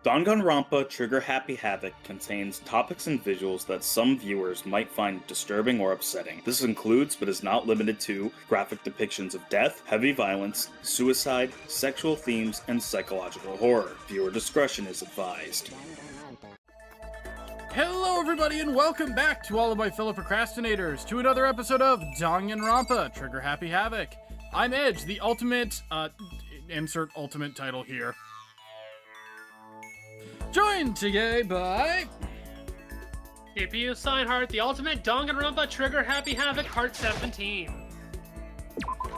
Danganronpa Trigger Happy Havoc contains topics and visuals that some viewers might find disturbing or upsetting. This includes, but is not limited to, graphic depictions of death, heavy violence, suicide, sexual themes, and psychological horror. Viewer discretion is advised. Hello everybody and welcome back to all of my fellow procrastinators to another episode of Danganronpa Trigger Happy Havoc. I'm Edge, the ultimate, insert ultimate title here. Joined today by... CPU Signheart, the ultimate Danganronpa Trigger Happy Havoc Part 17.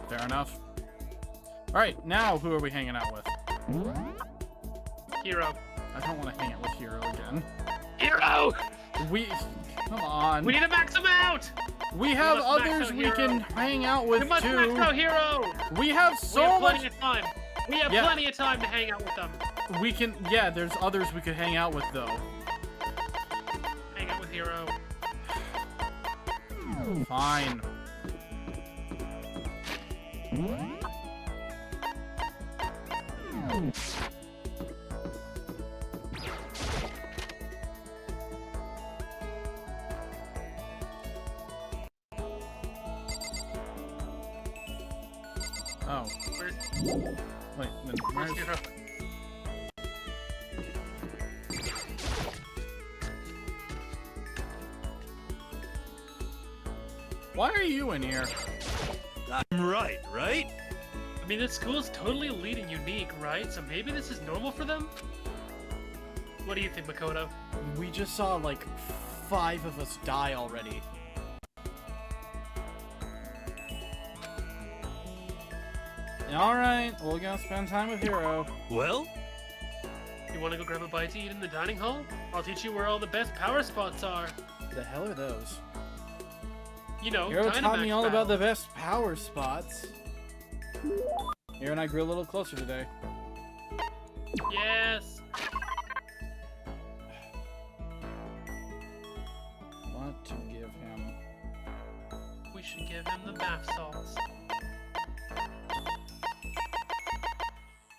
Fair enough. Alright, now who are we hanging out with? Hero. I don't want to hang out with Hero again. Hero! Come on. We need to max him out! We have others we can hang out with we must too. max out Hero! We have so much... plenty of time. We have plenty of time to hang out with them. We can... Yeah, there's others we could hang out with though. Hang out with Hero. Fine. Oh. Wait, then where's Hero? Why are you in here? I'm right? I mean, this school is totally elite and unique, right? So maybe this is normal for them? What do you think, Makoto? We just saw like 5 of us die already. Alright, we're gonna spend time with Hero. Well? You want to go grab a bite to eat in the dining hall? I'll teach you where all the best power spots are. The hell are those? You know, Hero taught me all about the... the best power spots. Hero and I grew a little closer today. Yes! What to give him? We should give him the bath salts.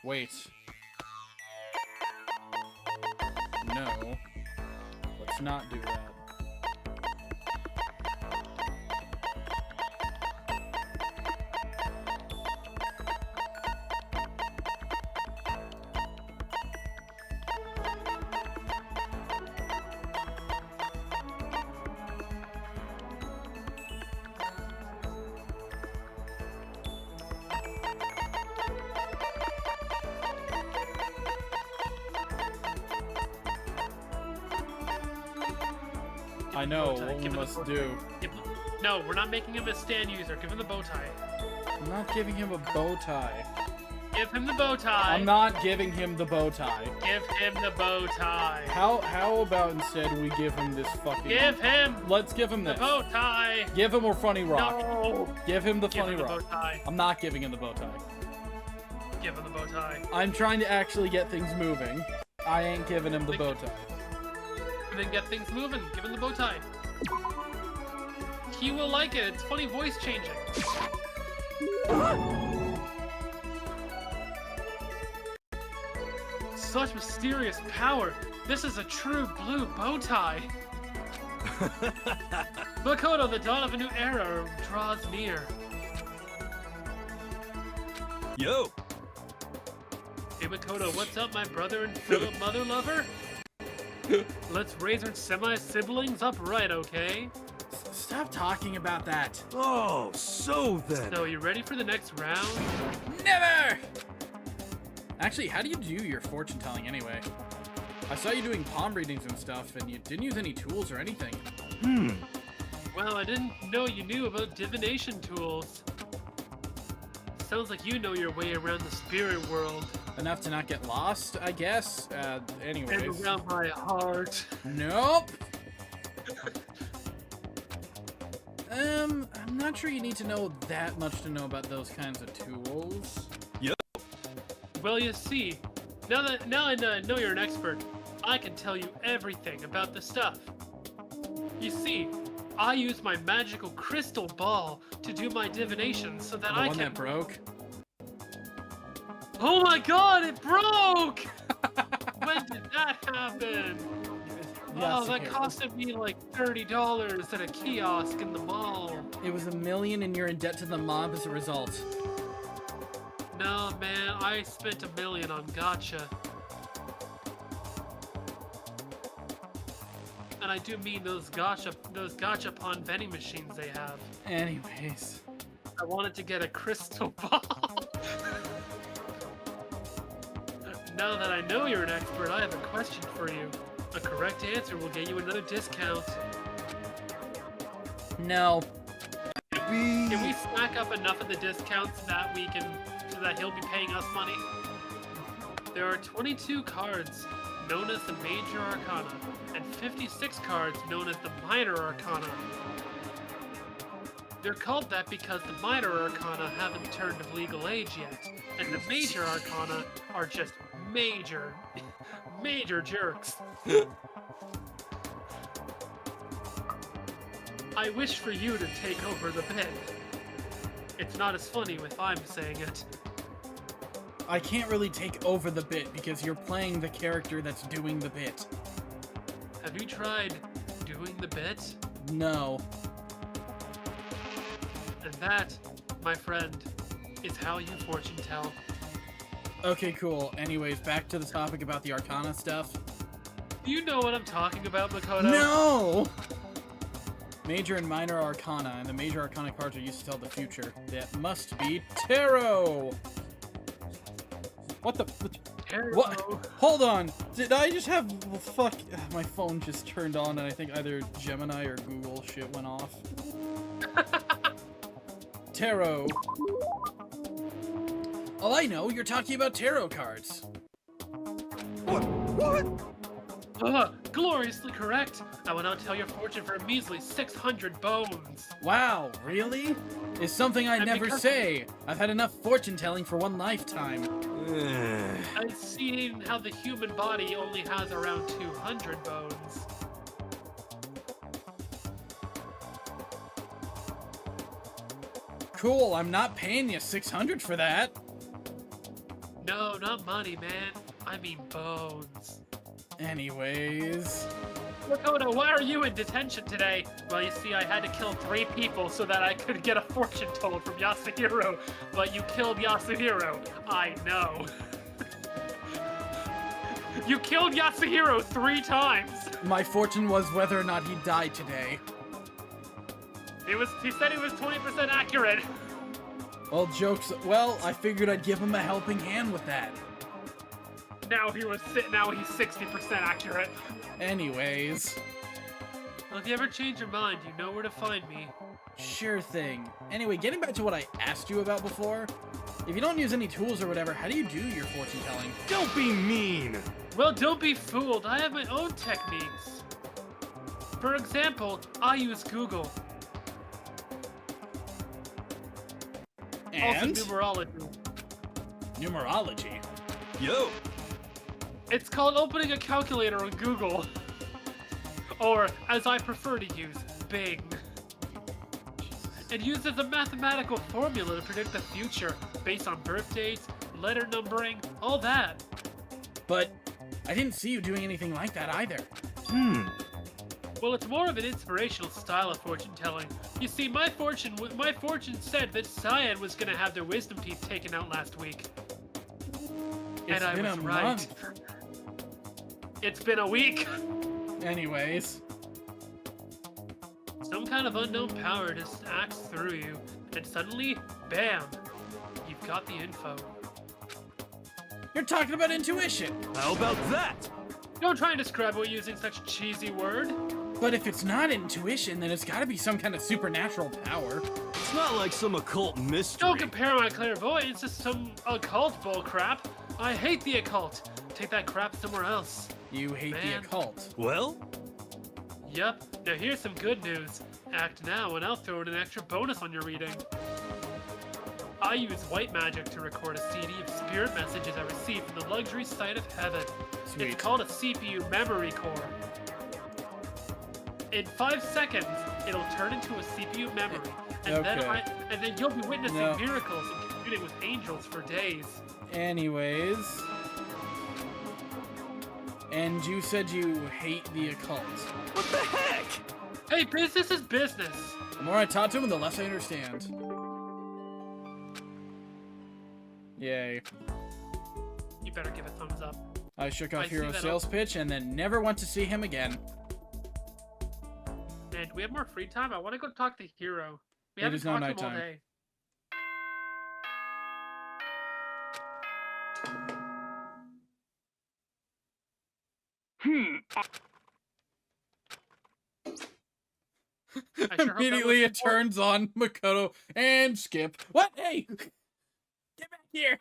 Wait. No. Let's not do that. I know what we must do. No, we're not making him a stand user. Give him the bow tie. I'm not giving him a bow tie. Give him the bow tie. I'm not giving him the bow tie. Give him the bow tie. How about instead we give him this fucking... Give him! Let's give him this. The bow tie! Give him a funny rock. No! Give him the Give funny him the rock. bow tie. I'm not giving him the bow tie. Give him the bow tie. I'm trying to actually get things moving. I ain't giving him the bow tie. And then get things moving. Give him the bow tie. He will like it. It's funny voice changing. Such mysterious power. This is a true blue bow tie. Makoto, the dawn of a new era draws near. Yo! Hey Makoto, what's up, my brother and fellow mother lover? Let's raise our semi-siblings up right, okay? Stop talking about that. Oh, so then. So, you ready for the next round? Never! Actually, how do you do your fortune telling anyway? I saw you doing palm readings and stuff, and you didn't use any tools or anything. Well, I didn't know you knew about divination tools. Sounds like you know your way around the spirit world. Enough to not get lost, I guess. Anyways. And around my heart. Nope. I'm not sure you need to know that much to know about those kinds of tools. Well, you see, now I know you're an expert, I can tell you everything about the stuff. You see, I use my magical crystal ball to do my divination so that I one can... that broke? Oh my god, it broke! When did that happened? Yes, Oh, that here. costed me like $30 at a kiosk in the mall. It was $1 million and you're in debt to the mob as a result. No, man, I spent $1 million on gacha. And I do mean those gachapon vending machines they have. Anyways. I wanted to get a crystal ball. Now that I know you're an expert, I have a question for you. A correct answer will get you another discount. No. Can we stack up enough of the discounts that so that he'll be paying us money? There are 22 cards known as the Major Arcana, and 56 cards known as the Minor Arcana. They're called that because the Minor Arcana haven't turned of legal age yet, and the Major Arcana are just major jerks. I wish for you to take over the bit. It's not as funny if I'm saying it. I can't really take over the bit because you're playing the character that's doing the bit. Have you tried doing the bit? No. And that, my friend, is how you fortune tell. Okay, cool. Anyways, back to the topic about the Arcana stuff. Do you know what I'm talking about, Makoto? No! Major and Minor Arcana, and the Major Arcana cards are used to tell the future. That must be tarot! What the... Tarot. What? Hold on! Did I just have... Well, fuck. My phone just turned on, and I think either Gemini or Google shit went off. Tarot. Oh, I know. You're talking about tarot cards. What? Gloriously correct. I will now tell your fortune for a measly 600 bones. Wow, really? Is something I And never because- say. I've had enough fortune telling for one lifetime. I've seen how the human body only has around 200 bones. Cool, I'm not paying you 600 for that. No, not money, man. I mean bones. Anyways... Makoto, why are you in detention today? Well, you see, I had to kill 3 people so that I could get a fortune told from Yasuhiro, but you killed Yasuhiro. I know. You killed Yasuhiro 3 times. My fortune was whether or not he died today. He said he was 20% accurate. Well, jokes... Well, I figured I'd give him a helping hand with that. Now he's 60% accurate. Anyways... Well, if you ever change your mind, you know where to find me. Sure thing. Anyway, getting back to what I asked you about before, if you don't use any tools or whatever, how do you do your fortune telling? Don't be mean! Well, don't be fooled. I have my own techniques. For example, I use Google. And? Also numerology. Numerology. Yo! It's called opening a calculator on Google. Or, as I prefer to use, Bing. It uses a mathematical formula to predict the future, based on birth dates, letter numbering, all that. But I didn't see you doing anything like that either. Well, it's more of an inspirational style of fortune telling. You see, my fortune said that Cyan was gonna have their wisdom teeth taken out last week. It's and I been was a right. month. It's been a week. Anyways. Some kind of unknown power just acts through you, and suddenly, bam, you've got the info. You're talking about intuition. How about that? Don't try and describe it using such a cheesy word. But if it's not intuition, then it's gotta be some kind of supernatural power. It's not like some occult mystery. Don't compare my clairvoyance to some occult bullcrap. I hate the occult. Take that crap somewhere else. You hate Man. the occult. Well, Yep, now here's some good news. Act now and I'll throw in an extra bonus on your reading. I use white magic to record a CD of spirit messages I received from the luxury site of heaven. Sweet. It's called a CPU memory core. In 5 seconds, it'll turn into a CPU memory, and Okay. then you'll be witnessing No. miracles and communing with angels for days. Anyways. And you said you hate the occult. What the heck? Hey, business is business. The more I talk to him, the less I understand. Yay. You better give a thumbs up. I shook I off see Hero's that sales pitch and then never went to see him again. Man, do we have more free time? I want to go talk to Hero. We It haven't is now talked to him all nighttime. day. I sure hope that Immediately was it turns on Makoto and Skip. What? Hey! Get back here!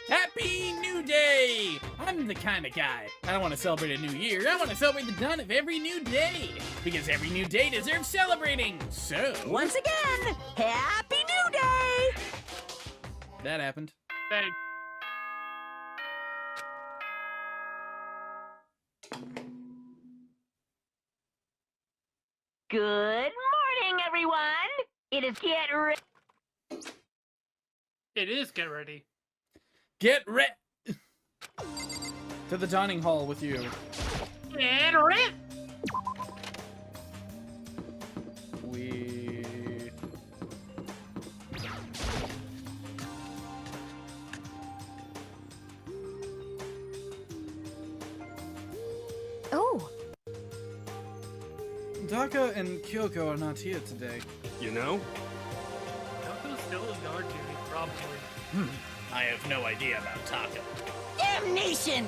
Happy New Day! I'm the kind of guy. I don't want to celebrate a new year. I want to celebrate the dawn of every new day. Because every new day deserves celebrating. So... Once again, Happy New Day! that happened. Thanks. Good morning, everyone! It is Get Ready. It is get ready. Get ready! To the dining hall with you. Get ready. We... Oh, Taka and Kyoko are not here today. You know? Naoko's still in guard duty, probably. I have no idea about Taka. damnation!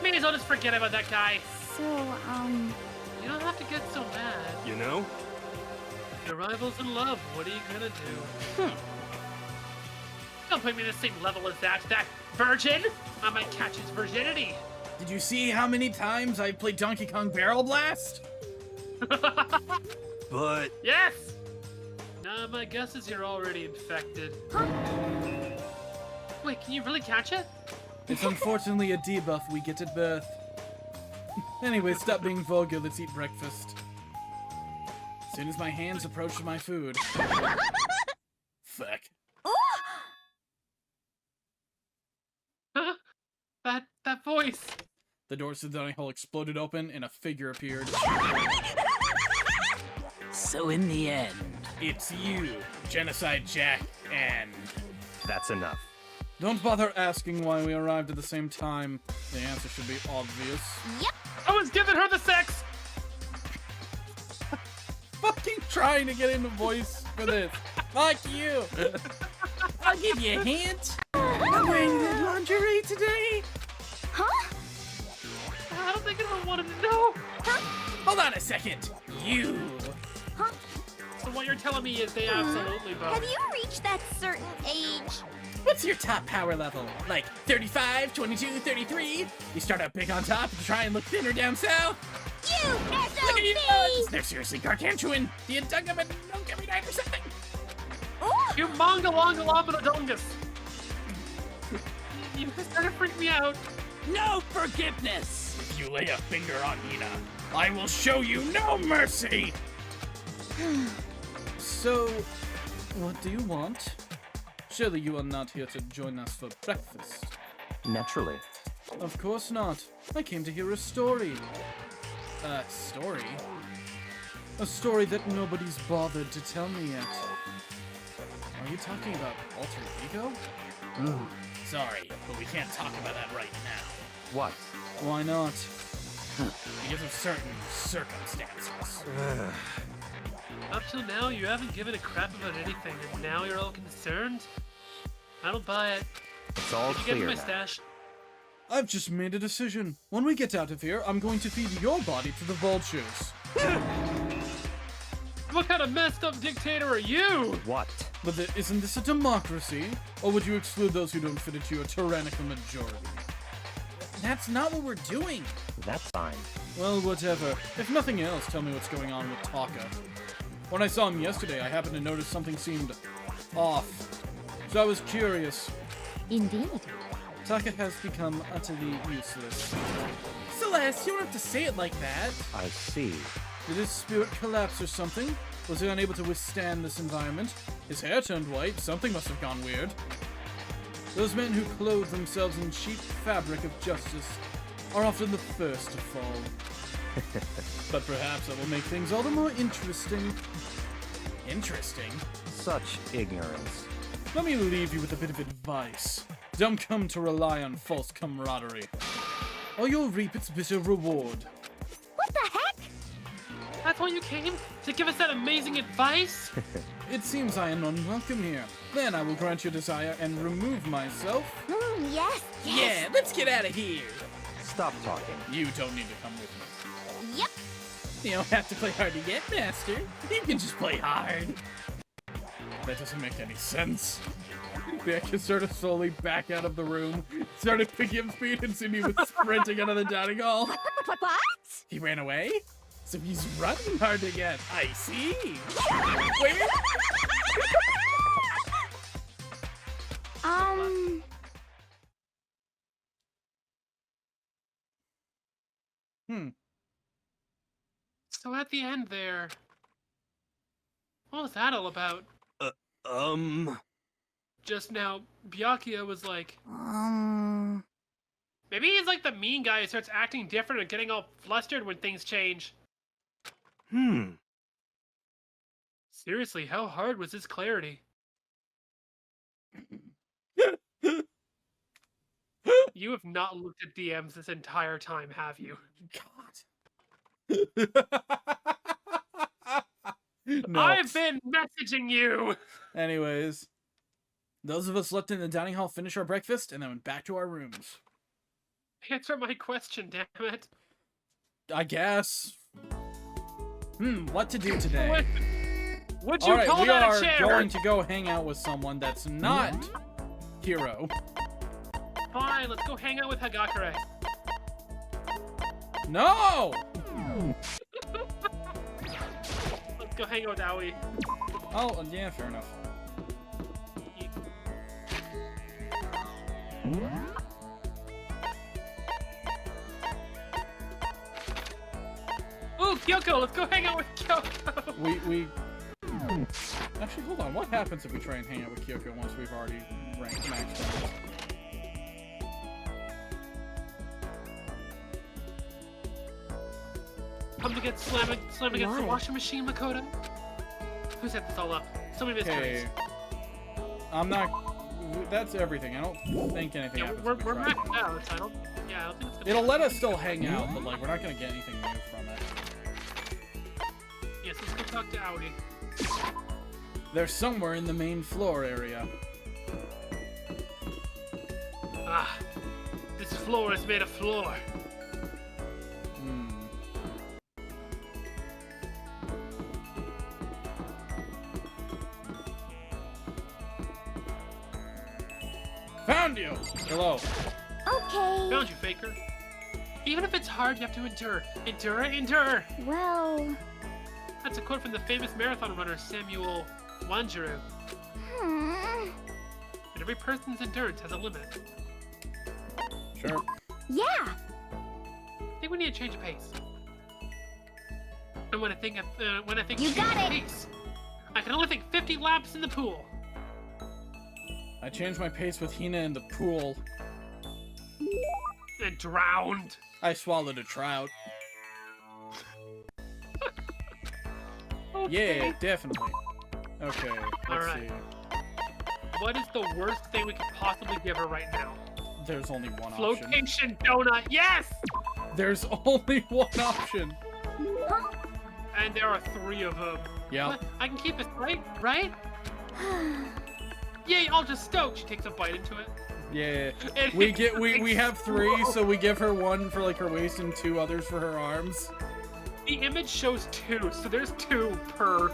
May as well just forget about that guy. So, You don't have to get so mad. You know? Your rival's in love. What are you gonna do? Don't put me in the same level as that virgin. I might catch his virginity. Did you see how many times I played Donkey Kong Barrel Blast? But Yes! Nah, my guess is you're already infected. Wait, can you really catch it? It's unfortunately a debuff we get at birth. Anyway, stop being vulgar, let's eat breakfast. As soon as my hands approach my food. Fuck. That voice. The doors to the dining hall exploded open and a figure appeared. So in the end, It's you, Genocide Jack, and... That's enough. Don't bother asking why we arrived at the same time. The answer should be obvious. I was giving her the sex. Fucking trying to get into voice for this. Fuck you! I'll give you a hint. I'm wearing red lingerie today. I don't think anyone wanted to know. Hold on a second. You. So what you're telling me is they absolutely vote. have you reached that certain age? What's your top power level? Like 35, 22, 33? You start out big on top and try and look thinner down south? You Look at you! SOB! They're seriously gargantuan. Do you dug them and don't give me night or something? You mongalongalopodongus. You just started to freak me out. no forgiveness! If you lay a finger on Hina, I will show you no mercy! So, what do you want? Surely you are not here to join us for breakfast. Naturally. Of course not. I came to hear a story. Story? A story that nobody's bothered to tell me yet. Are you talking about alter ego? Sorry, but we can't talk about that right now. What? Why not? Because of certain circumstances. Up till now, you haven't given a crap about anything, and now you're all concerned? I don't buy it. It's all Did you give me clear my now. stash? I've just made a decision. When we get out of here, I'm going to feed your body to the vultures. What kind of messed up dictator are you? What? But isn't this a democracy? Or would you exclude those who don't fit into a tyrannical majority? That's not what we're doing. That's fine. Well, whatever. If nothing else, tell me what's going on with Taka. When I saw him yesterday, I happened to notice something seemed off. So I was curious. Indeed. Taka has become utterly useless. Celeste, you don't have to say it like that. I see. Did his spirit collapse or something? Was he unable to withstand this environment? His hair turned white. Something must have gone weird. Those men who clothe themselves in cheap fabric of justice are often the first to fall. But perhaps that will make things all the more interesting. Interesting? Such ignorance. Let me leave you with a bit of advice. Don't come to rely on false camaraderie, or you'll reap its bitter reward. What the heck? That's why you came? To give us that amazing advice? It seems I am unwelcome here. Then I will grant your desire and remove myself. Yes, yes. Yeah, let's get out of here. Stop talking. You don't need to come with me. Yep. You don't have to play hard to get, Master. You can just play hard. That doesn't make any sense. Becky started slowly back out of the room, started picking up speed, and soon he was sprinting out of the dining hall. What? He ran away? So he's running hard to get. I see. Wait. So at the end there, what was that all about? Just now, Byakuya was like, maybe he's like the mean guy who starts acting different and getting all flustered when things change. Seriously, how hard was his clarity? You have not looked at DMs this entire time, have you? God. No. I've been messaging you! Anyways, those of us left in the dining hall finished our breakfast and then went back to our rooms. Answer my question, damn it. I guess. What to do today? Would you Alright, call we that are a chair? going to go hang out with someone that's not Hiro. Fine, let's go hang out with Hagakure. No! Let's go hang out with Aoi. Oh, yeah, fair enough. Ooh, Kyoko! Let's go hang out with Kyoko! We... Actually, hold on. What happens if we try and hang out with Kyoko once we've already ranked maxed out? Come to get slammed against the washing machine, Makoto? Who set this all up? So many mysteries. Okay. I'm not... That's everything. I don't think anything Yeah, happens we're if we try maxed it. out, so I don't think it's gonna It'll let us still hang out, but like we're not gonna get anything new from it. Yes, let's go talk to Aoi. They're somewhere in the main floor area. Ah, this floor is made of floor. Found you! Hello. Okay. Found you, Faker. Even if it's hard, you have to endure. Endure, endure! Well... That's a quote from the famous marathon runner Samuel Wanjiru. Hmm. And every person's endurance has a limit. Sure. Yeah. I think we need to change of pace. And when I think You got change of it. pace, I can only think 50 laps in the pool. I changed my pace with Hina in the pool. And drowned. I swallowed a trout. Okay. Yeah, definitely. Okay, let's Alright. see. What is the worst thing we could possibly give her right now? There's only one option. Flotation donut, yes! There's only one option. And there are 3 of them. Yeah. What? I can keep it right? Right? Yay, I'll just stoke. She takes a bite into it. Yeah. And We have 3, so we give her 1 for like her waist and 2 others for her arms. The image shows 2, so there's 2 per.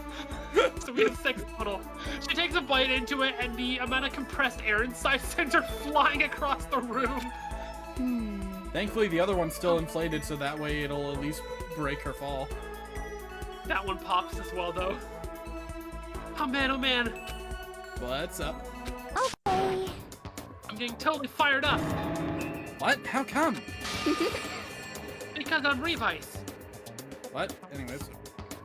So we have 6 total. She takes a bite into it, and the amount of compressed air inside sends her flying across the room. Thankfully, the other one's still inflated, so that way it'll at least break her fall. That one pops as well, though. Oh man, oh man. What's up? Okay. I'm getting totally fired up. What? How come? Because I'm Revice. What? Anyways.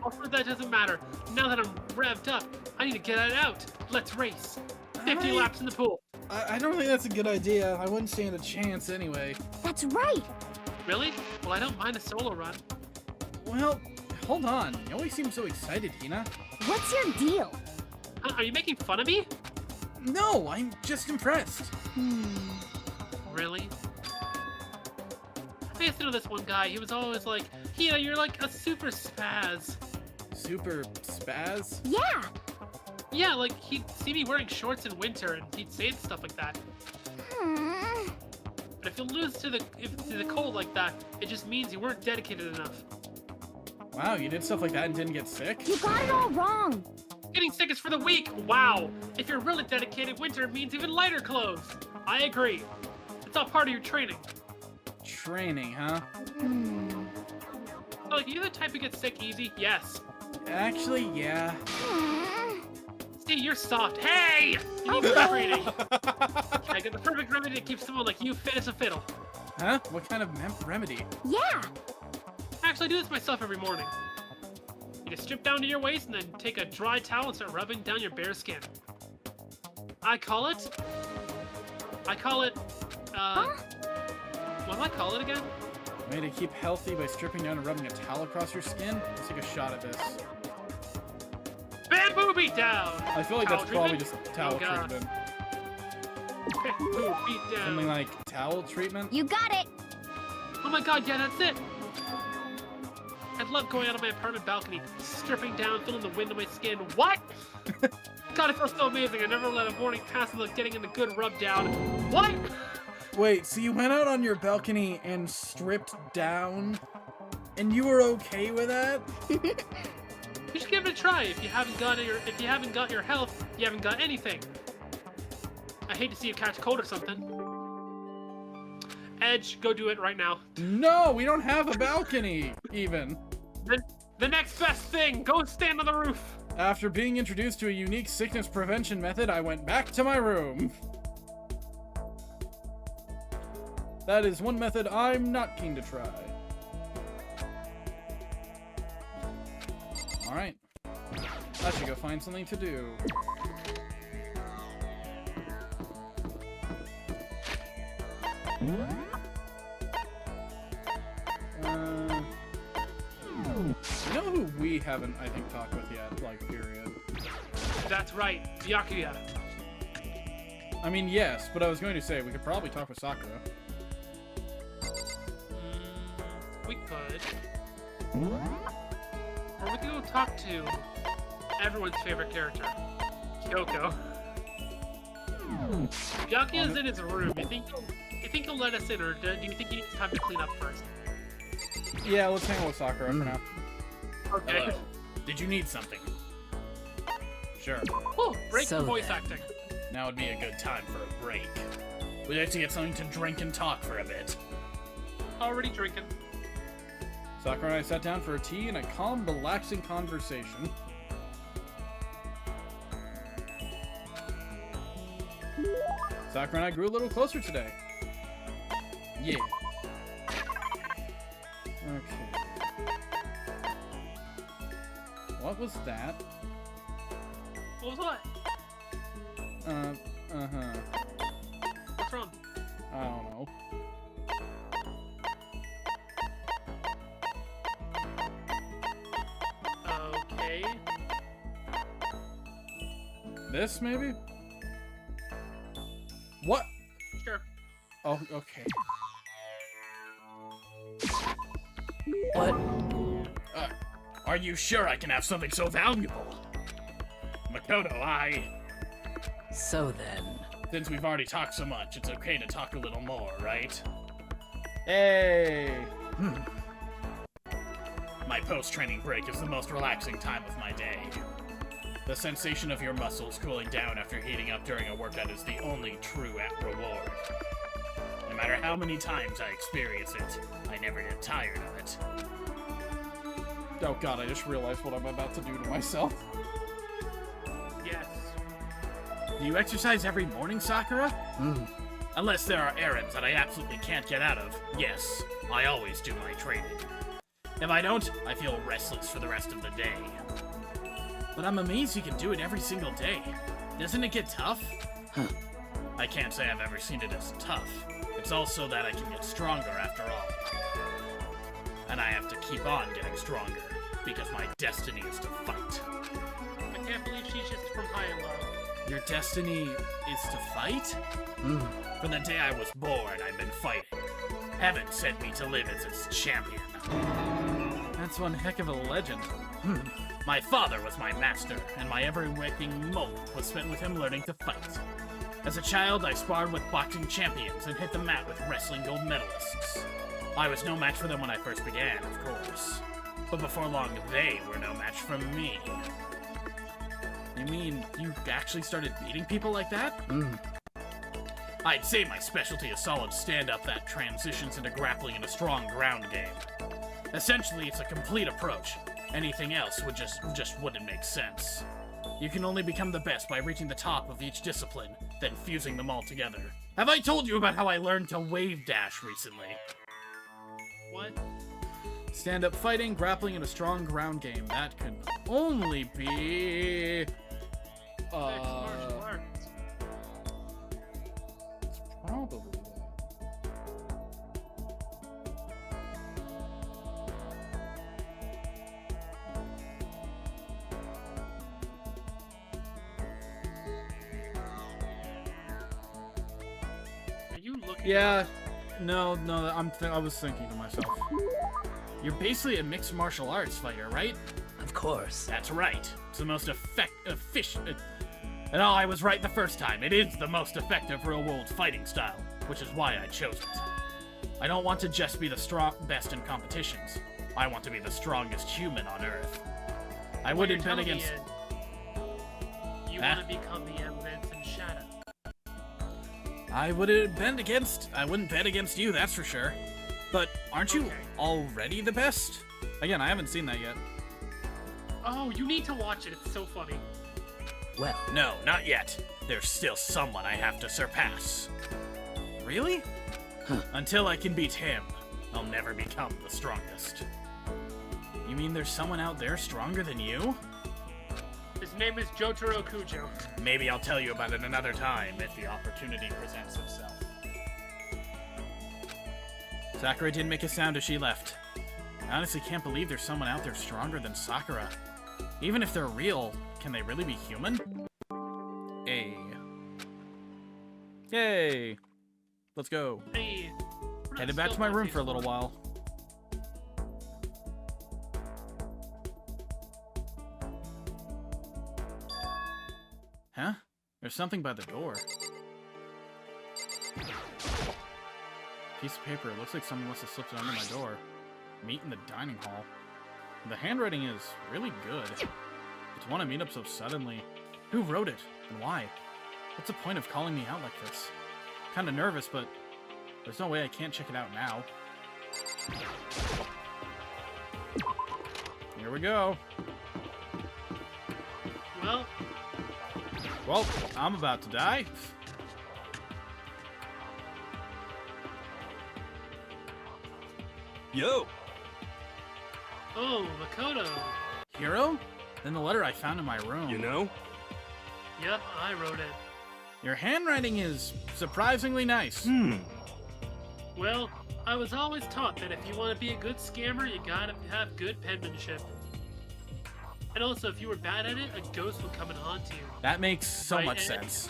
Also, that doesn't matter. Now that I'm revved up, I need to get it out. Let's race. 50 I- laps in the pool. I don't think that's a good idea. I wouldn't stand a chance anyway. That's right. Really? Well, I don't mind a solo run. Well, hold on. You always seem so excited, Hina. What's your deal? Huh, are you making fun of me? No, I'm just impressed. Really? I used to know this one guy. He was always like, Hina, you're like a super spaz. Super spaz? Yeah. Yeah, like he'd see me wearing shorts in winter and he'd say stuff like that. Hmm. But if you lose to the cold like that, it just means you weren't dedicated enough. Wow, you did stuff like that and didn't get sick? You got it all wrong. Getting sick is for the weak. Wow. If you're really dedicated, winter means even lighter clothes. I agree. It's all part of your training. Training, huh? So, like, are you the type who gets sick easy? Yes. Actually, yeah. See, you're soft. Hey! You need more training. I got the perfect remedy to keep someone like you fit as a fiddle. Huh? What kind of remedy? Yeah. I actually do this myself every morning. You just strip down to your waist and then take a dry towel and start rubbing down your bare skin. I call it... What do I call it again? Way to keep healthy by stripping down and rubbing a towel across your skin? Let's take a shot at this. Bamboo beat down! I feel like Towel that's probably treatment? just towel Oh, God. treatment. Bamboo beat down. Something like towel treatment? You got it. Oh my god, yeah, that's it! I love going out on my apartment balcony, stripping down, feeling the wind on my skin. What? God, it feels so amazing. I never let a morning pass without getting in a good rub down. What? Wait, so you went out on your balcony and stripped down? And you were okay with that? You should give it a try. If you haven't got your health, you haven't got anything. I hate to see you catch cold or something. Edge, go do it right now. No, we don't have a balcony, even. The next best thing, go stand on the roof. After being introduced to a unique sickness prevention method, I went back to my room. That is one method I'm not keen to try. Alright. I should go find something to do. You know who we haven't, I think, talked with yet, like, period? That's right, Byakuya. I mean, yes, but I was going to say, we could probably talk with Sakura. We could. Or we could go talk to everyone's favorite character, Kyoko. Byakuya's in his room. You think he'll let us in, or do you think he needs time to clean up first? Yeah, let's hang out with Sakura for now. Okay. Hello. Did you need something? Sure. Oh, break So for voice then. acting. Now would be a good time for a break. We'd like to get something to drink and talk for a bit. Already drinking. Sakura and I sat down for a tea and a calm, relaxing conversation. Sakura and I grew a little closer today. Yeah. Okay. What was that? What was what? Uh-huh. What's wrong? I don't know. Okay. This, maybe? What? Sure. Oh, okay. What? Are you sure I can have something so valuable? Makoto, So then. Since we've already talked so much, it's okay to talk a little more, right? Hey! My post-training break is the most relaxing time of my day. The sensation of your muscles cooling down after heating up during a workout is the only true reward. No matter how many times I experience it, I never get tired of it. Oh god, I just realized what I'm about to do to myself. Yes. Do you exercise every morning, Sakura? Unless there are errands that I absolutely can't get out of, yes, I always do my training. If I don't, I feel restless for the rest of the day. But I'm amazed you can do it every single day. Doesn't it get tough? I can't say I've ever seen it as tough. It's also that I can get stronger after all. And I have to keep on getting stronger, because my destiny is to fight. I can't believe she's just from high and low. Your destiny is to fight? From the day I was born, I've been fighting. Heaven sent me to live as its champion. That's one heck of a legend. My father was my master, and my every waking moment was spent with him learning to fight. As a child, I sparred with boxing champions and hit the mat with wrestling gold medalists. I was no match for them when I first began, of course. But before long, they were no match for me. You mean you actually started beating people like that? I'd say my specialty is solid stand-up that transitions into grappling in a strong ground game. Essentially, it's a complete approach. Anything else would just wouldn't make sense. You can only become the best by reaching the top of each discipline, then fusing them all together. Have I told you about how I learned to wave dash recently? What? Stand-up fighting, grappling in a strong ground game. That could only be... Mixed martial arts. Probably that. Are you looking? Yeah, no, I was thinking to myself. You're basically a mixed martial arts fighter, right? Of course. That's right. It's the most efficient. And I was right the first time. It is the most effective real-world fighting style, which is why I chose it. I don't want to just be the best in competitions. I want to be the strongest human on Earth. I wouldn't bet against. You want to become the Vincent Shadow. I wouldn't bet against you, that's for sure. But aren't you already the best? Again, I haven't seen that yet. Oh, you need to watch it. It's so funny. Well, No, not yet. There's still someone I have to surpass. Really? Until I can beat him, I'll never become the strongest. You mean there's someone out there stronger than you? His name is Jotaro Kujo. Maybe I'll tell you about it another time if the opportunity presents itself. Sakura didn't make a sound as she left. I honestly can't believe there's someone out there stronger than Sakura. Even if they're real, can they really be human? Yay! Let's go. Hey, we're not Headed back to still my room Nazis. for a little while. Huh? There's something by the door. Piece of paper. It looks like someone must have slipped it under my door. Meet in the dining hall. The handwriting is really good. It's one I meet up so suddenly. Who wrote it? And why? What's the point of calling me out like this? Kinda nervous, but there's no way I can't check it out now. Here we go. Well, I'm about to die. Yo! Oh, Makoto. Hero? Then the letter I found in my room. You know? Yep, I wrote it. Your handwriting is surprisingly nice. Well, I was always taught that if you want to be a good scammer, you gotta have good penmanship. And also, if you were bad at it, a ghost would come and haunt you. That makes so Right, much and- sense.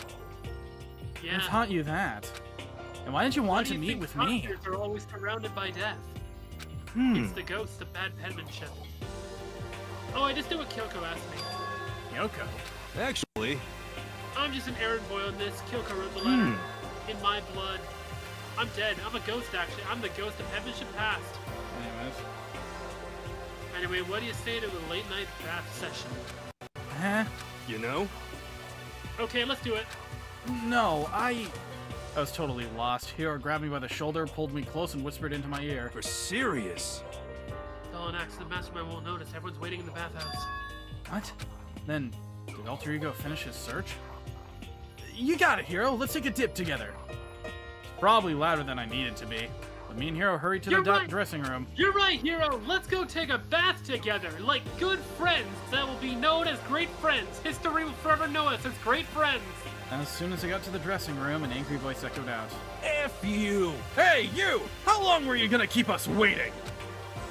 Yeah. Who taught you that? And why didn't you Why want do to you meet think with me? monsters are always surrounded by death? It's the ghost of bad penmanship. Oh, I just did what Kyoko asked me. Yoko. Actually, I'm just an errand boy on this. Kyoko wrote the letter. In my blood. I'm dead. I'm a ghost, actually. I'm the ghost of penmanship past. Anyways. Anyway, what do you say to the late night draft session? Huh? you know? Okay, let's do it. No, I was totally lost. Hero grabbed me by the shoulder, pulled me close, and whispered into my ear. For serious. All an accident, the mastermind won't notice. Everyone's waiting in the bathhouse. What? Then, did Alter Ego finish his search? You got it, Hero. Let's take a dip together. It's probably louder than I need it to be. Me and Hero hurried to You're the right. dressing room. You're right, Hero. Let's go take a bath together, like good friends that will be known as great friends. History will forever know us as great friends. As soon as I got to the dressing room, an angry voice echoed out. F you! Hey, you! How long were you gonna keep us waiting?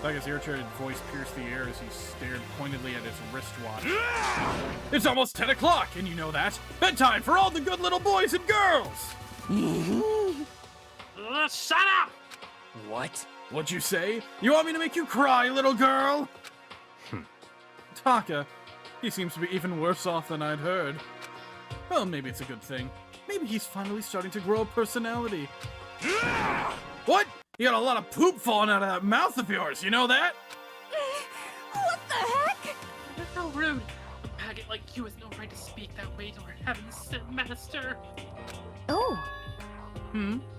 Taka's irritated voice pierced the air as he stared pointedly at his wristwatch. It's almost 10 o'clock, and you know that. Bedtime for all the good little boys and girls! Shut up! What? What'd you say? You want me to make you cry, little girl? Taka, he seems to be even worse off than I'd heard. Well, maybe it's a good thing. Maybe he's finally starting to grow a personality. What? You got a lot of poop falling out of that mouth of yours, you know that? What the heck? How rude! A maggot like you has no right to speak that way to our heaven-sent master. Oh,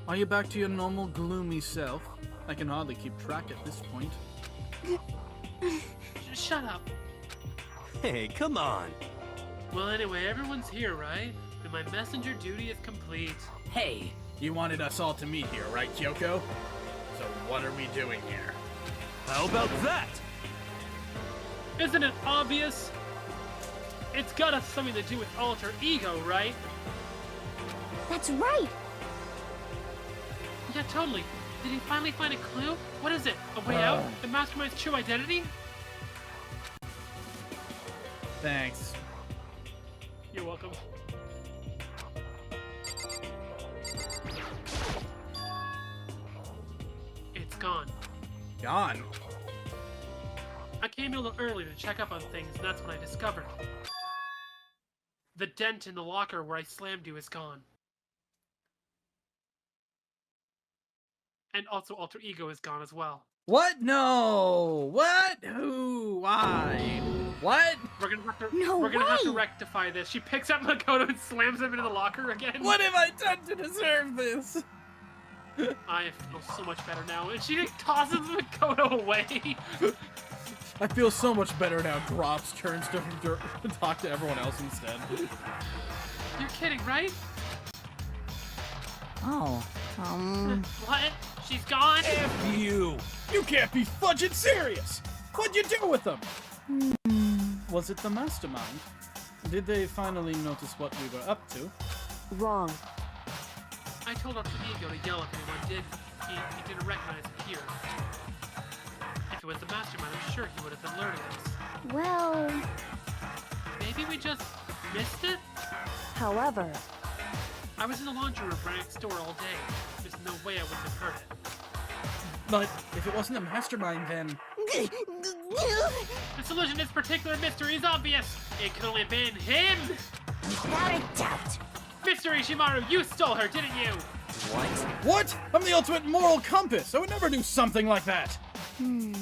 Are you back to your normal gloomy self? I can hardly keep track at this point. Shut up. Hey, come on. Well, anyway, everyone's here, right? And my messenger duty is complete. Hey, You wanted us all to meet here, right, Kyoko? So what are we doing here? How about that? Isn't it obvious? It's gotta have something to do with alter ego, right? that's right. Yeah, totally. Did he finally find a clue? What is it? A way out? The mastermind's true identity? Thanks. You're welcome. It's gone. Gone. I came a little early to check up on things, and that's when I discovered. The dent in the locker where I slammed you is gone. And also alter ego is gone as well. What? No. What? Who? Why? What? We're gonna have to No we're gonna have to way! rectify this. She picks up Makoto and slams him into the locker again. What have I done to deserve this? I feel so much better now. And she tosses Makoto away. I feel so much better now. Drops, turns to talk to everyone else instead. You're kidding, right? Oh, What? She's gone? F you! You can't be fudging serious! What'd you do with them? Was it the mastermind? Did they finally notice what we were up to? wrong. I told Alter Ego to yell if anyone did. He didn't recognize it here. If it was the mastermind, I'm sure he would have alerted us. Well, Maybe we just missed it? however, I was in the laundry room right next door all day. There's no way I wouldn't have heard it. But if it wasn't the mastermind, then... The solution to this particular mystery is obvious. It can only have been him! without a doubt. Mr. Ishimaru, you stole her, didn't you? what? What? I'm the ultimate moral compass! I would never do something like that! I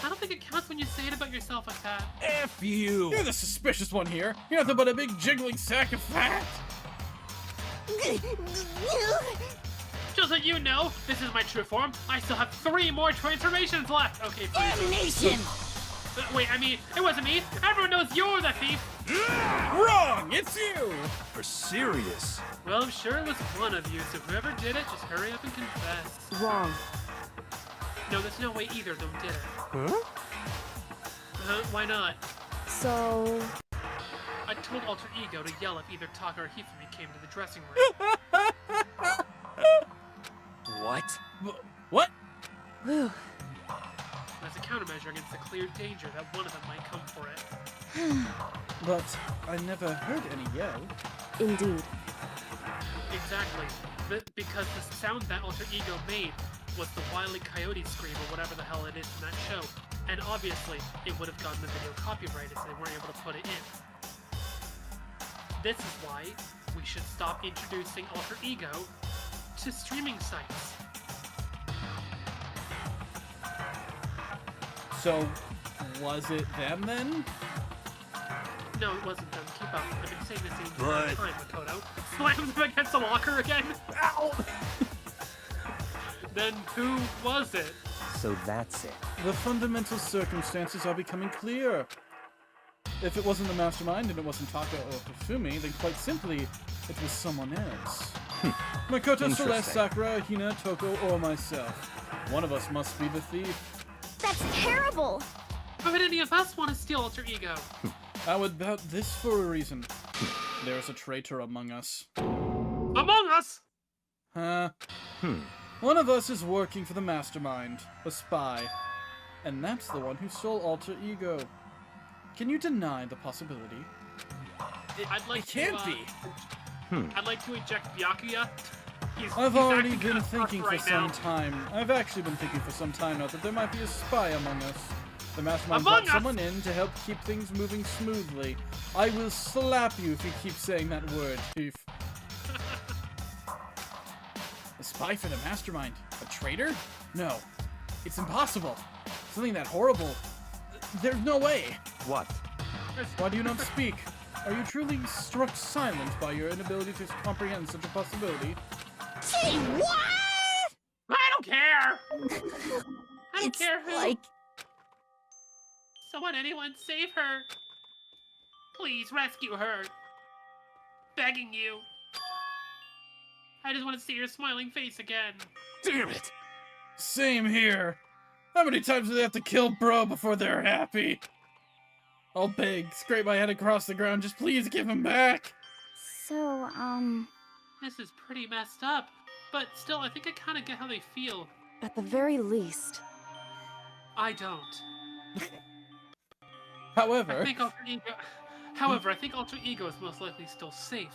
don't think it counts when you say it about yourself like that. F you! You're the suspicious one here. You're nothing but a big jiggling sack of fat! Just so you know, this is my true form. I still have 3 more transformations left. Okay, please. Damnation! Wait, I mean, it wasn't me. Everyone knows you're the thief. Wrong! It's you! For serious? Well, I'm sure it was one of you, so whoever did it, just hurry up and confess. Wrong. No, there's no way either of them did it. Huh? Why not? So, I told Alter Ego to yell if either Taka or Hifumi came to the dressing room. What? What? whew, As a countermeasure against the clear danger that one of them might come for it. But I never heard any yell. indeed. Exactly. Because the sound that Alter Ego made was the Wile E. Coyote scream or whatever the hell it is from that show. And obviously, it would have gotten the video copyrighted so they weren't able to put it in. This is why we should stop introducing Alter Ego to streaming sites. So, was it them then? No, it wasn't them. Keep up. I've been saying this the entire But- time, Makoto. Slams him against the locker again. Ow! Then who was it? So that's it. The fundamental circumstances are becoming clear. If it wasn't the mastermind and it wasn't Taka or Hifumi, then quite simply, it was someone else. Makoto, Celeste, Interesting. Sakura, Hina, Toko, or myself. One of us must be the thief. That's terrible! Why would any of us want to steal Alter Ego? I would bet this for a reason. There is a traitor among us. Among Us! Huh? One of us is working for the mastermind, a spy. And that's the one who stole Alter Ego. Can you deny the possibility? I'd like It can't to, be! I'd like to eject Byakuya. I've he's already acting been kinda thinking rough for right some now. time. I've actually been thinking for some time now that there might be a spy among us. The mastermind Among brought us? someone in to help keep things moving smoothly. I will slap you if you keep saying that word, Chief. A spy for the mastermind? A traitor? No. It's impossible. Something that horrible. There's no way. What? Why do you not speak? Are you truly struck silent by your inability to comprehend such a possibility? Gee, what? I don't care! I don't It's care who. like... Someone, anyone, save her! Please rescue her! Begging you! I just want to see your smiling face again. Damn it! Same here. How many times do they have to kill bro before they're happy? I'll beg, scrape my head across the ground, just please give him back. So, This is pretty messed up, but still, I think I kind of get how they feel. at the very least... I don't. However, I think Alter Ego. However, I think Alter Ego is most likely still safe,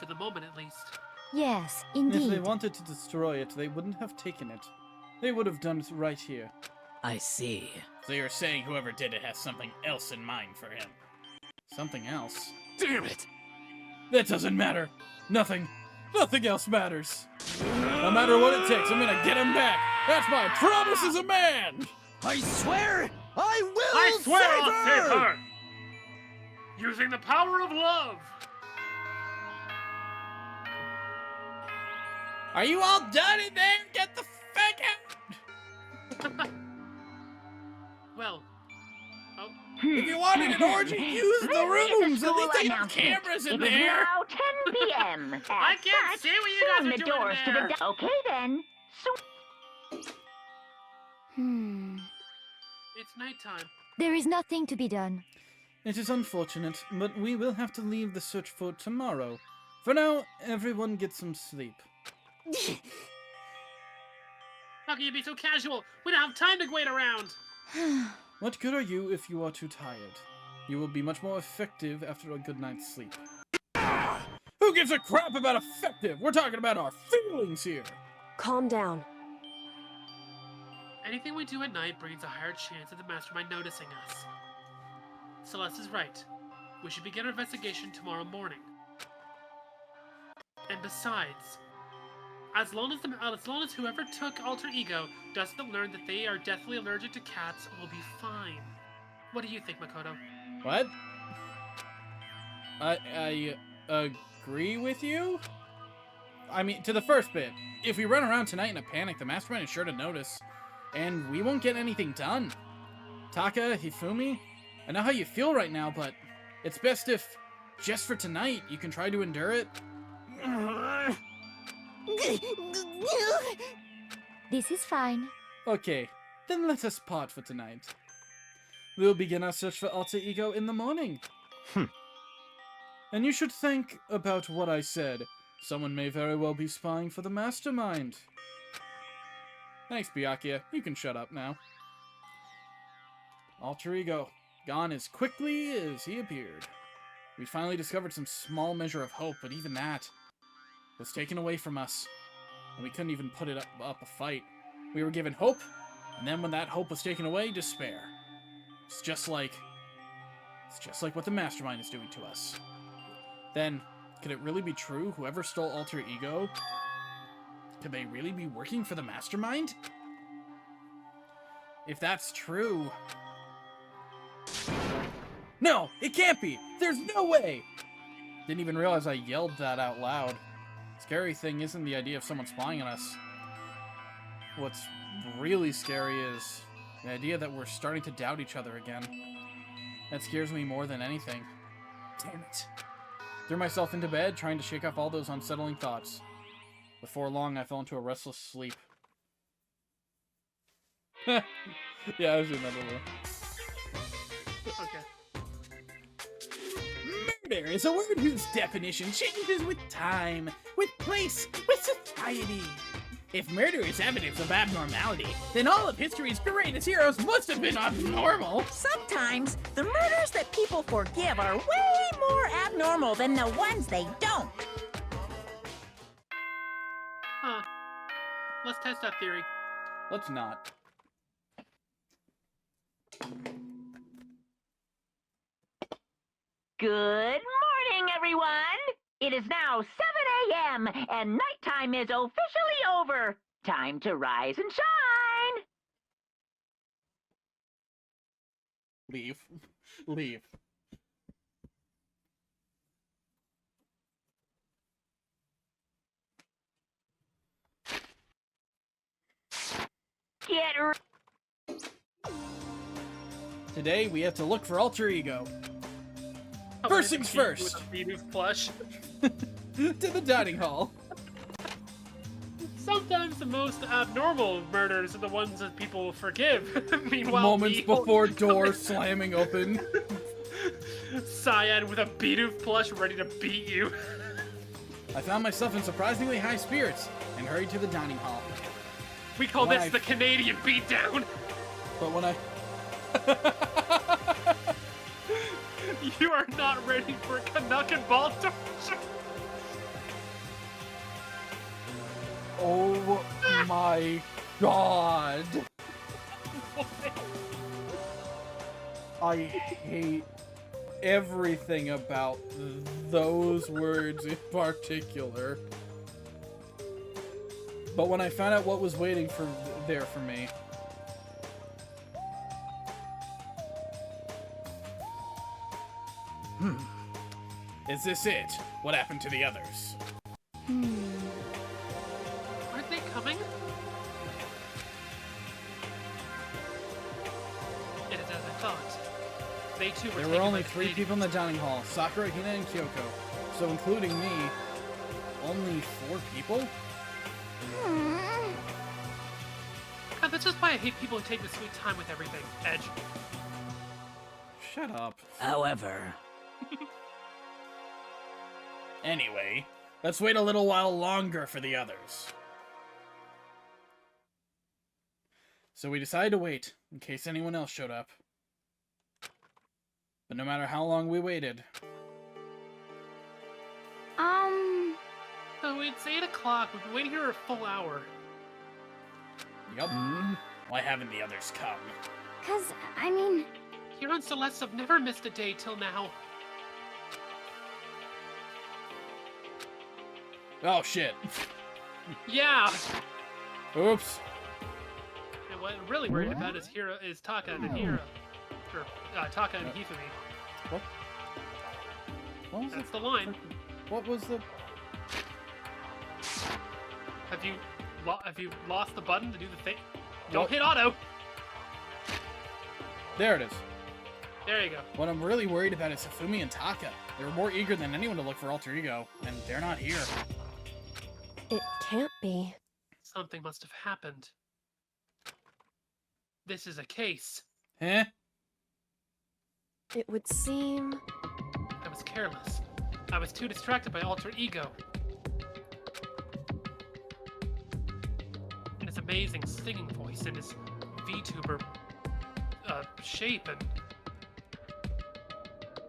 for the moment at least. Yes, if indeed. they wanted to destroy it, they wouldn't have taken it. They would have done it right here. I see. So you're saying whoever did it has something else in mind for him? Something else? Damn it! That doesn't matter. Nothing else matters. No matter what it takes, I'm gonna get him back. That's my promise as a man. I swear I will I swear save I'll her! save her! Using the power of love! Are you all done in there? Get the fuck out! Well. Oh. If you wanted an orgy, use the This is a rooms. At school least they have announcement. cameras in It is there. now 10 p.m. As I can't such, see what you guys soon are the doing doors to there. the... Okay then. It's nighttime. There is nothing to be done. It is unfortunate, but we will have to leave the search for tomorrow. For now, everyone get some sleep. How can you be so casual? We don't have time to wait around. What good are you if you are too tired? You will be much more effective after a good night's sleep. Who gives a crap about effective? We're talking about our feelings here. Calm down. Anything we do at night brings a higher chance of the mastermind noticing us. Celeste is right. We should begin our investigation tomorrow morning. And besides, as long as whoever took Alter Ego doesn't learn that they are deathly allergic to cats, we'll be fine. What do you think, Makoto? What? I agree with you? I mean, to the first bit. If we run around tonight in a panic, the mastermind is sure to notice. And we won't get anything done. Taka, Hifumi, I know how you feel right now, but it's best if, just for tonight, you can try to endure it. This is fine. Okay, then let us part for tonight. We'll begin our search for Alter Ego in the morning. And you should think about what I said. Someone may very well be spying for the mastermind. Thanks, Byakuya. You can shut up now. Alter Ego, gone as quickly as he appeared. We finally discovered some small measure of hope, but even that was taken away from us. And we couldn't even put it up a fight. We were given hope, and then when that hope was taken away, despair. It's just like what the mastermind is doing to us. Then, could it really be true? Whoever stole Alter Ego, could they really be working for the mastermind? If that's true... No! It can't be! There's no way! Didn't even realize I yelled that out loud. Scary thing isn't the idea of someone spying on us. What's really scary is the idea that we're starting to doubt each other again. That scares me more than anything. Damn it. Threw myself into bed, trying to shake off all those unsettling thoughts. Before long, I fell into a restless sleep. Yeah, I was another one. Okay. Murder is a word whose definition changes with time, with place, with society. If murder is evidence of abnormality, then all of history's greatest heroes must have been abnormal. Sometimes, the murders that people forgive are way more abnormal than the ones they don't. Huh. Let's test that theory. Let's not. Good morning, everyone! It is now 7 a.m., and nighttime is officially over. Time to rise and shine! Leave. Leave. Get ready. Today, we have to look for alter ego. I'm First gonna things beat you first. with a bead of plush. To the dining hall. Sometimes the most abnormal murders are the ones that people forgive. Meanwhile, Moments me before holding doors slamming open. Cyan with a bead of plush ready to beat you. I found myself in surprisingly high spirits and hurried to the dining hall. We call When this I- the Canadian beatdown. But when I... You are not ready for Canuck and ball torture. Oh my god. I hate everything about those words in particular. But when I found out what was waiting there for me... Is this it? What happened to the others? Aren't they coming? It is as I thought. They too were There taken were by only the 3 Canadians. people in the dining hall. Sakura, Hina, and Kyoko. So including me, only 4 people? God, that's just why I hate people who take the sweet time with everything. Edge. Shut up. However, Anyway, let's wait a little while longer for the others. So we decided to wait, in case anyone else showed up. But no matter how long we waited... Oh, it's 8 o'clock. We've been waiting here a full hour. Yup. Why haven't the others come? 'Cause, I mean, Hero and Celeste have never missed a day till now. Oh shit. Yeah! Oops. And what I'm really worried about is Taka and Hira. Or, Taka and Hifumi. What? What was That's it? the line. What was the... Have you lost the button to do the thing? What? Don't hit auto! There it is. There you go. What I'm really worried about is Hifumi and Taka. They were more eager than anyone to look for alter ego, and they're not here. it can't be. Something must have happened. This is a case. Huh? It would seem... I was careless. I was too distracted by alter ego. And his amazing singing voice and his VTuber shape and...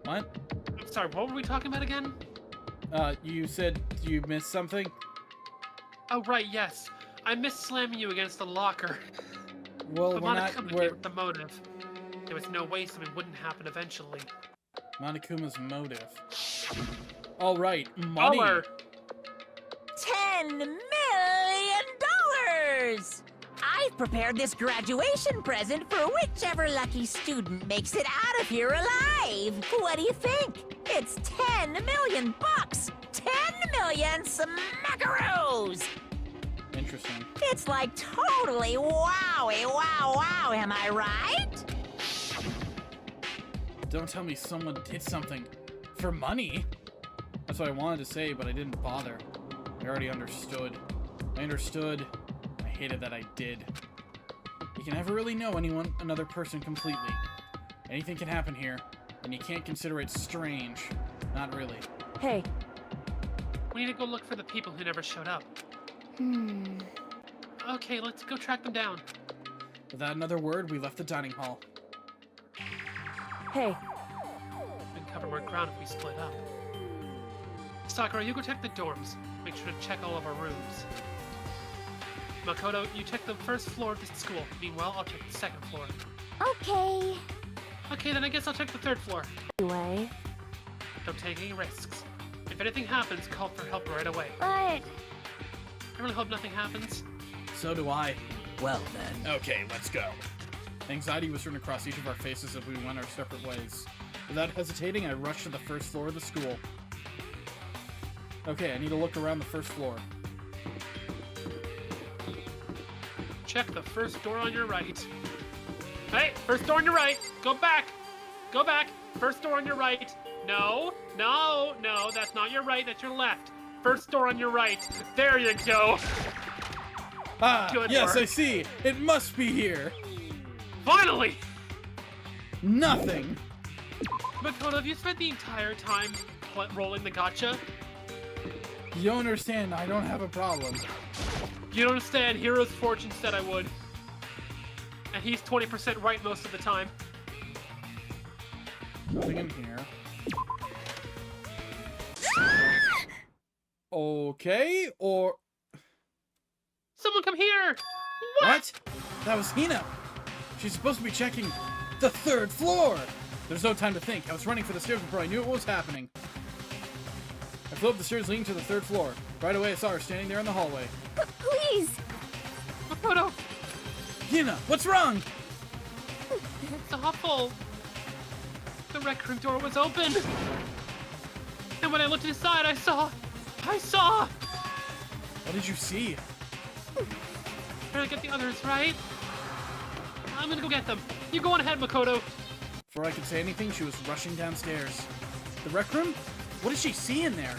What? I'm sorry, what were we talking about again? You said you missed something? Oh, right, yes. I missed slamming you against the locker. Well, But we're not... Monokuma We're... gave it the motive. There was no way something wouldn't happen eventually. Monokuma's motive. Alright, money! Dollar. $10 million! I've prepared this graduation present for whichever lucky student makes it out of here alive. What do you think? It's 10 million bucks! 10 million smackaroos! Interesting. It's like totally wowie wow, am I right? Don't tell me someone did something for money. That's what I wanted to say, but I didn't bother. I already understood. I understood. I hated that I did. You can never really know another person completely. Anything can happen here, and you can't consider it strange. Not really. Hey. We need to go look for the people who never showed up. Okay, let's go track them down. Without another word, we left the dining hall. Hey. We can cover more ground if we split up. Sakura, you go check the dorms. Make sure to check all of our rooms. Makoto, you check the first floor of the school. Meanwhile, I'll check the second floor. Okay. Okay, then I guess I'll check the third floor. Anyway. Don't take any risks. If anything happens, call for help right away. But... I really hope nothing happens. So do I. Well then. Okay, let's go. Anxiety was written across each of our faces as we went our separate ways. Without hesitating, I rushed to the first floor of the school. Okay, I need to look around the first floor. Check the first door on your right. Hey, first door on your right. Go back. Go back. First door on your right. No, no, no, that's not your right, that's your left. First door on your right. There you go. Ah, Good yes, work. I see. It must be here. Finally! Nothing. Makoto, have you spent the entire time rolling the gotcha? You don't understand. I don't have a problem. You don't understand. Hero's Fortune said I would. And he's 20% right most of the time. Nothing in here. Okay, or... Someone come here! What? That was Hina. She's supposed to be checking the third floor. There's no time to think. I was running for the stairs before I knew what was happening. I flew up the stairs leading to the third floor. Right away, I saw her standing there in the hallway. Please! Makoto, Hina, what's wrong? it's awful. The rec room door was open. And when I looked inside, I saw... What did you see? Trying to get the others, right? I'm gonna go get them. You go on ahead, Makoto. Before I could say anything, she was rushing downstairs. The rec room? What did she see in there?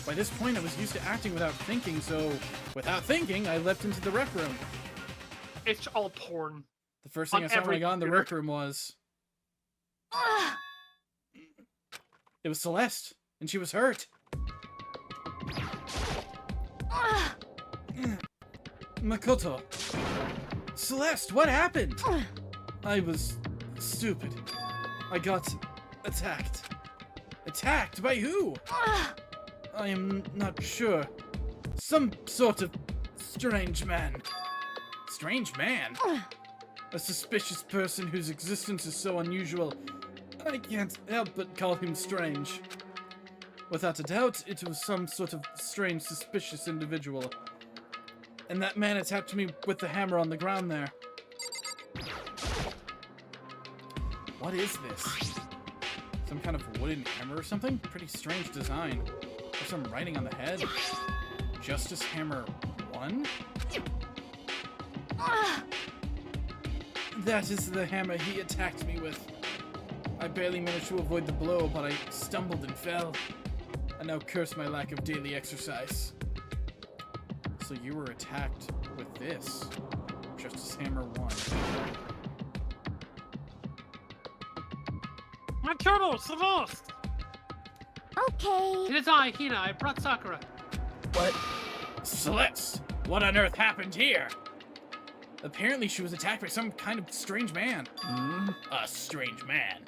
By this point, I was used to acting without thinking, so... Without thinking, I leapt into the rec room. It's all porn. The first thing On I saw when I every got in the computer. rec room was... It was Celeste, and she was hurt. Makoto. Celeste, what happened? I was stupid. I got attacked. Attacked by who? I am not sure. Some sort of strange man. Strange man? A suspicious person whose existence is so unusual, I can't help but call him strange. Without a doubt, it was some sort of strange, suspicious individual. And that man attacked me with the hammer on the ground there. What is this? Some kind of wooden hammer or something? Pretty strange design. There's some writing on the head. Justice Hammer 1? That is the hammer he attacked me with. I barely managed to avoid the blow, but I stumbled and fell. I now curse my lack of daily exercise. So you were attacked with this. Justice Hammer 1. Makoto, Celeste! Okay. It is I, Hina. I brought Sakura. What? Celeste! What on earth happened here? Apparently she was attacked by some kind of strange man. A strange man.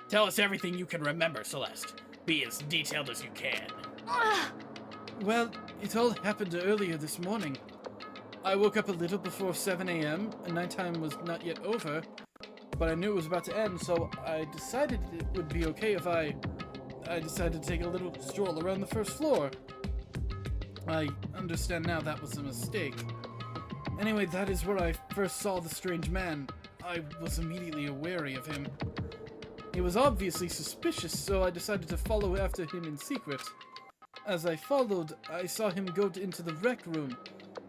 Tell us everything you can remember, Celeste. Be as detailed as you can. Well, it all happened earlier this morning. I woke up a little before 7 a.m., and nighttime was not yet over, but I knew it was about to end, so I decided it would be okay if I decided to take a little stroll around the first floor. I understand now that was a mistake. Anyway, that is where I first saw the strange man. I was immediately wary of him. He was obviously suspicious, so I decided to follow after him in secret. As I followed, I saw him go into the rec room.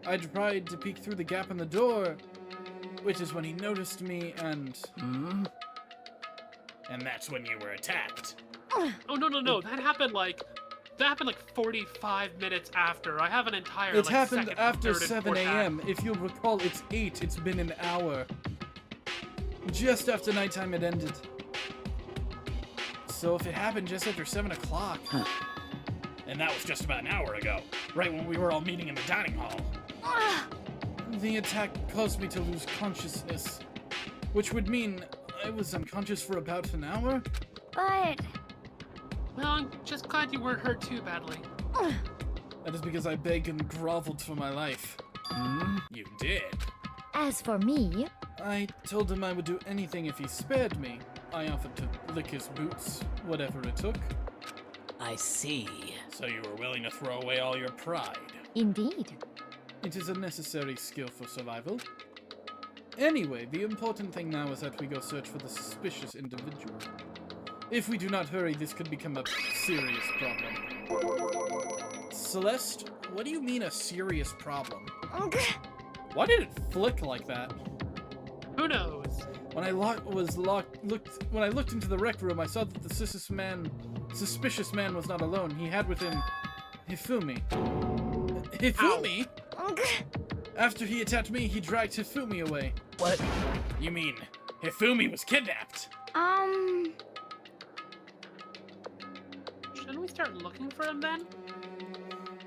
I tried to peek through the gap in the door, which is when he noticed me, and... And that's when you were attacked. Oh, no. That happened, like, That happened like 45 minutes after. I have an entire, It like, happened second, after third, and 7 fourth act. a.m. If you'll recall, it's 8. It's been an hour. Just after nighttime it ended. So if it happened just after 7 o'clock... And that was just about an hour ago, right when we were all meeting in the dining hall. The attack caused me to lose consciousness, which would mean I was unconscious for about an hour? But... Well, I'm just glad you weren't hurt too badly. That is because I begged and groveled for my life. You did. As for me, I told him I would do anything if he spared me. I offered to lick his boots, whatever it took. I see. So you were willing to throw away all your pride. indeed. It is a necessary skill for survival. Anyway, the important thing now is that we go search for the suspicious individual. If we do not hurry, this could become a serious problem. Celeste, what do you mean a serious problem? Why did it flick like that? Who knows? When I when I looked into the rec room, I saw that the suspicious man was not alone. He had with him Hifumi. Hifumi? After he attacked me, he dragged Hifumi away. What? You mean Hifumi was kidnapped? Shouldn't we start looking for him then?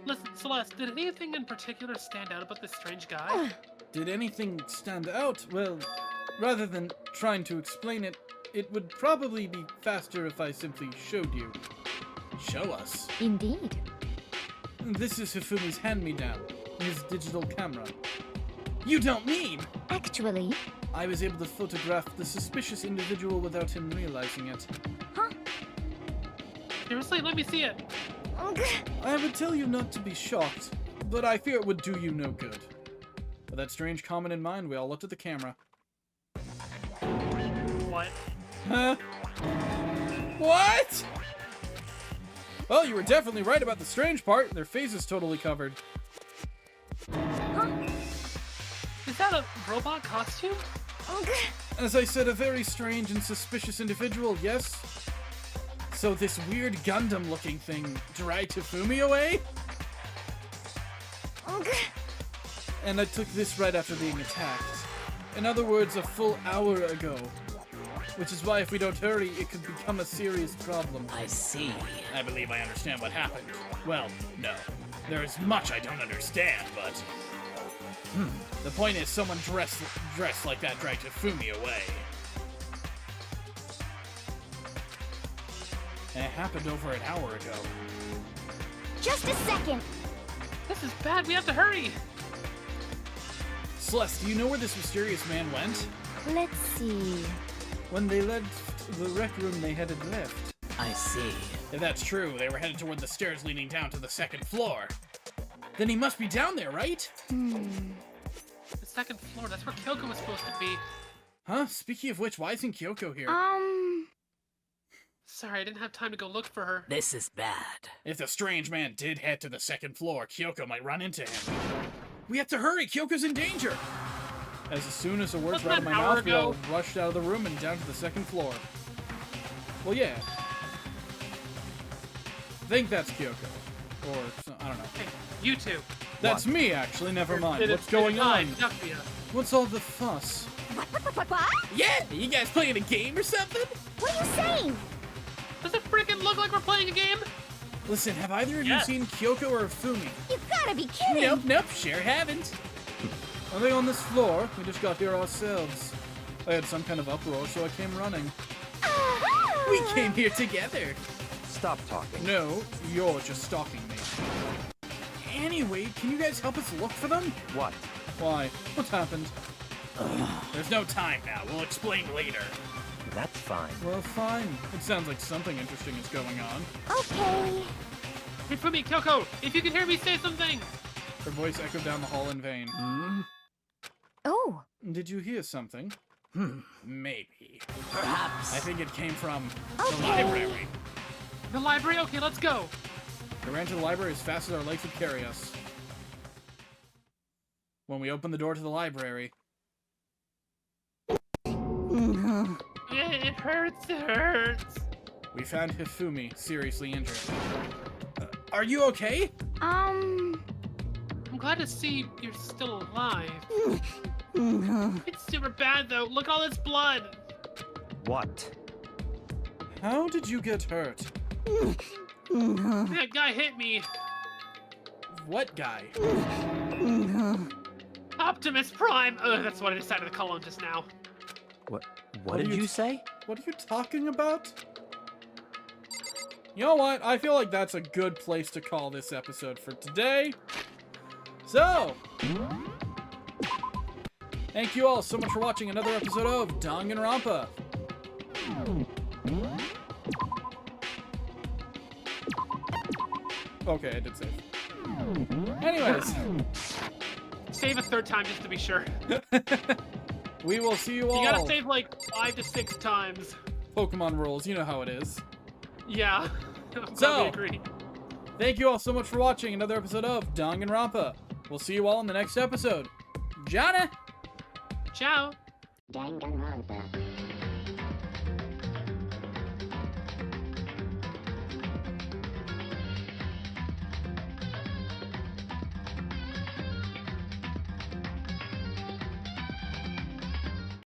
Listen, Celeste, did anything in particular stand out about this strange guy? Did anything stand out? Well, rather than trying to explain it, it would probably be faster if I simply showed you. Show us. Indeed. This is Hifumi's hand-me-down, his digital camera. You don't mean! Actually, I was able to photograph the suspicious individual without him realizing it. Seriously, let me see it. I would tell you not to be shocked, but I fear it would do you no good. With that strange comment in mind, we all looked at the camera. What? Huh? What? Well, you were definitely right about the strange part. Their face is totally covered. Is that a robot costume? As I said, a very strange and suspicious individual, yes? So this weird Gundam-looking thing dragged Hifumi away? And I took this right after being attacked. In other words, a full hour ago. Which is why if we don't hurry, it could become a serious problem. I see. I believe I understand what happened. Well, no. There is much I don't understand, but... The point is, someone dressed like that dragged Hifumi away. And it happened over an hour ago. just a second. This is bad, we have to hurry! Celeste, do you know where this mysterious man went? Let's see. When they left the rec room, they headed left. I see. If that's true, they were headed toward the stairs leading down to the second floor. Then he must be down there, right? The second floor, that's where Kyoko was supposed to be. Huh? Speaking of which, why isn't Kyoko here? Sorry, I didn't have time to go look for her. This is bad. If the strange man did head to the second floor, Kyoko might run into him. We have to hurry! Kyoko's in danger! As soon as the words Wasn't were out of that my an hour mouth, we all ago? rushed out of the room and down to the second floor. Well, yeah. I think that's Kyoko. Or, I don't know. Hey, you two. That's me, actually. Never mind. It What's is going on? fine, Duckmia. What's all the fuss? What? Yeah! You guys playing a game or something? What are you saying? Does it freaking look like we're playing a game? Listen, have either of Yes. you seen Kyoko or Fumi? You gotta be kidding! Nope, sure haven't. Are they on this floor? We just got here ourselves. I had some kind of uproar, so I came running. We came here together. Stop talking. No, you're just stalking me. Anyway, can you guys help us look for them? What? Why? What happened? There's no time now. We'll explain later. That's fine. Well, fine. It sounds like something interesting is going on. Okay. Hifumi, Kyoko, if you can hear me, say something! Her voice echoed down the hall in vain. Oh, Did you hear something? Maybe. Perhaps. I think it came from the Okay. library. The library? Okay, let's go! We ran to the library as fast as our legs would carry us. When we opened the door to the library, It hurts, it hurts! we found Hifumi seriously injured. Are you okay? I'm glad to see you're still alive. It's super bad though. Look all this blood. What? How did you get hurt? That guy hit me. What guy? Optimus Prime. Ugh, that's what I decided to call him just now. What did you say? What are you talking about? You know what? I feel like that's a good place to call this episode for today. So, thank you all so much for watching another episode of Danganronpa. Okay, I did save. Anyways, Save a third time just to be sure. we will see you all. You gotta save like 5 to 6 times. Pokemon rules, you know how it is. Yeah. So- I agree. Thank you all so much for watching another episode of Danganronpa. We'll see you all in the next episode. Jana! Ciao. Danganronpa.